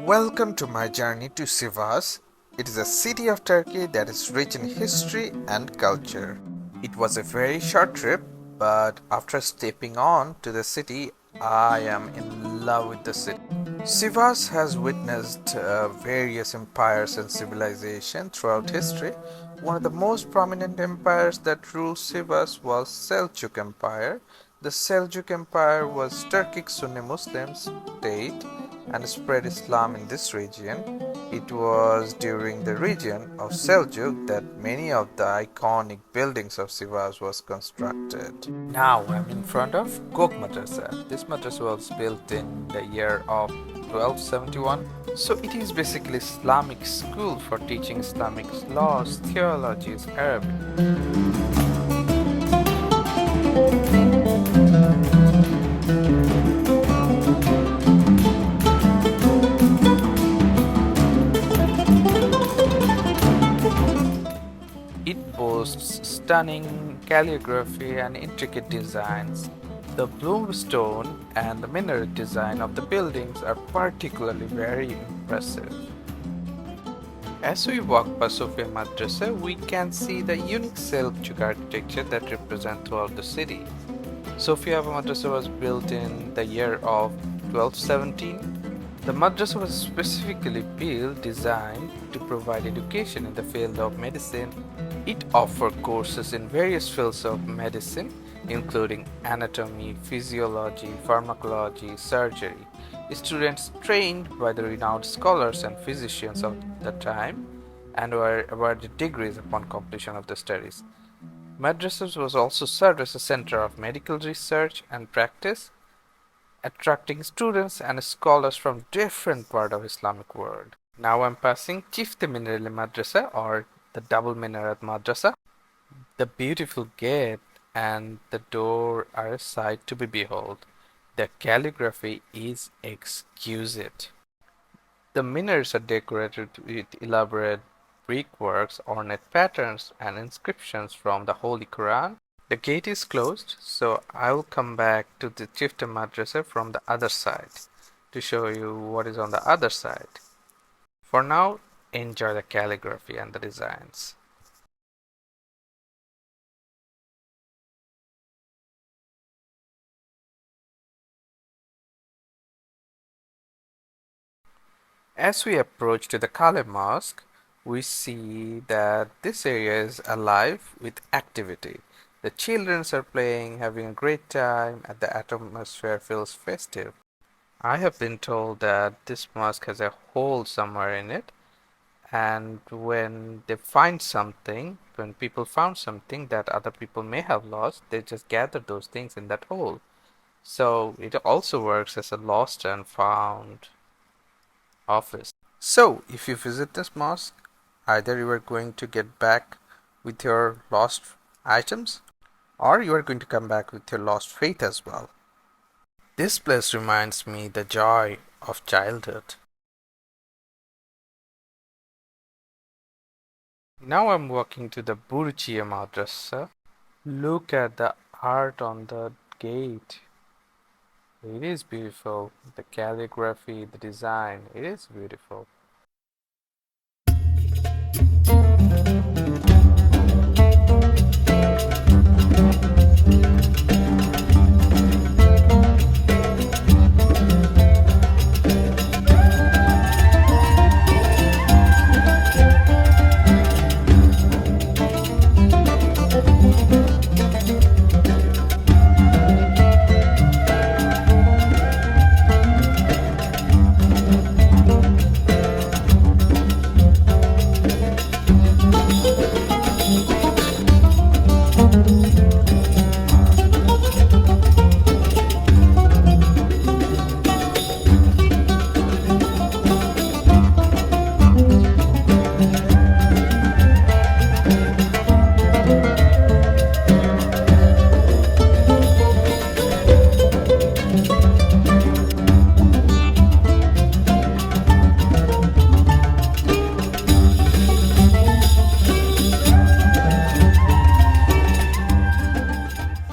Welcome to my journey to Sivas. It is a city of Turkey that is rich in history and culture. It was a very short trip, but after stepping on to the city, I am in love with the city. Sivas has witnessed various empires and civilization throughout history. One of the most prominent empires that ruled Sivas was Seljuk Empire. The Seljuk Empire was Turkic Sunni Muslim state and spread Islam in this region. It was during the region of Seljuk that many of the iconic buildings of Sivas was constructed. Now I'm in front of Gok Madrasa. This madrasa was built in the year of 1271. So it is basically Islamic school for teaching Islamic laws, theologies, Arabic. It boasts stunning calligraphy and intricate designs. The bluestone and the minaret design of the buildings are particularly very impressive. As we walk past Sofia Madrasa, we can see the unique Seljuk architecture that represents throughout the city. Sofia Madrasa was built in the year of 1217. The madrasa was specifically built, designed to provide education in the field of medicine. It offered courses in various fields of medicine, including anatomy, physiology, pharmacology, surgery. Students trained by the renowned scholars and physicians of the time and were awarded degrees upon completion of the studies. Madrasas was also served as a center of medical research and practice, attracting students and scholars from different parts of Islamic world. Now I'm passing Çifte Minareli Madrasa, or the Double Minaret Madrasa. The beautiful gate and the door are a sight to be behold. The calligraphy is exquisite. The minarets are decorated with elaborate brickworks, ornate patterns, and inscriptions from the Holy Quran. The gate is closed, so I will come back to the Çifte Madrasa from the other side to show you what is on the other side. For now, enjoy the calligraphy and the designs. As we approach to the Kale Mosque, we see that this area is alive with activity. The children are playing, having a great time, and the atmosphere feels festive. I have been told that this mosque has a hole somewhere in it, and when people found something that other people may have lost, they just gather those things in that hole. So it also works as a lost and found office. So if you visit this mosque, either you are going to get back with your lost items, or you are going to come back with your lost faith as well. This place reminds me the joy of childhood. Now I'm walking to the Burçiye Madrasa. Look at the art on the gate. It is beautiful. The calligraphy, the design, it is beautiful.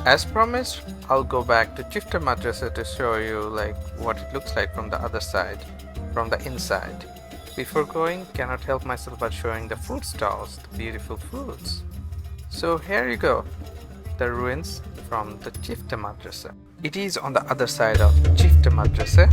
As promised, I'll go back to Çifte Madrasa to show you what it looks like from the other side. from the inside. Before going, cannot help myself but showing the fruit stalls, the beautiful fruits. So here you go, the ruins from the Chifta Madrasa. It is on the other side of Chifta Madrasa.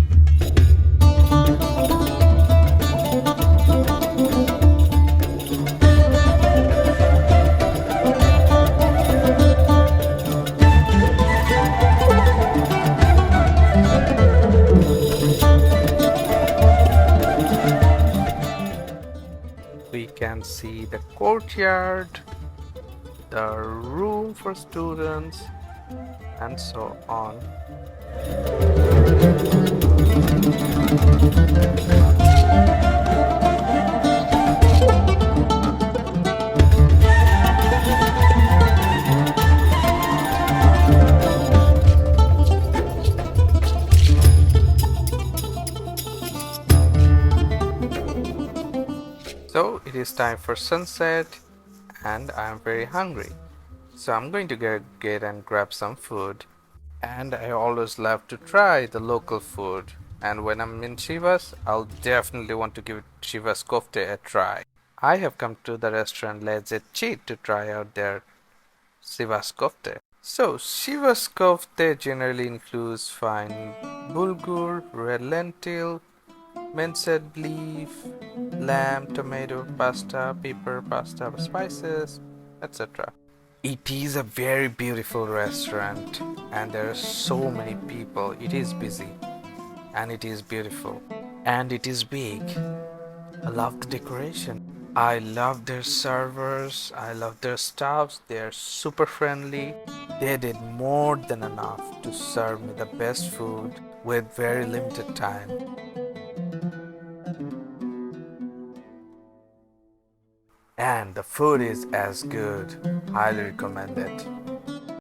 We can see the courtyard, the room for students, and so on. So it is time for sunset and I am very hungry. So I'm going to get and grab some food. And I always love to try the local food. And when I'm in Shiva's, I'll definitely want to give Shiva's kofte a try. I have come to the restaurant Let's Cheat to try out their Shiva's kofte. So Shiva's kofte generally includes fine bulgur, red lentil, minced beef, lamb, tomato, pasta, pepper, pasta, spices, etc. It is a very beautiful restaurant and there are so many people. It is busy and it is beautiful and it is big. I love the decoration. I love their servers. I love their staffs. They are super friendly. They did more than enough to serve me the best food with very limited time. And the food is as good. Highly recommend it.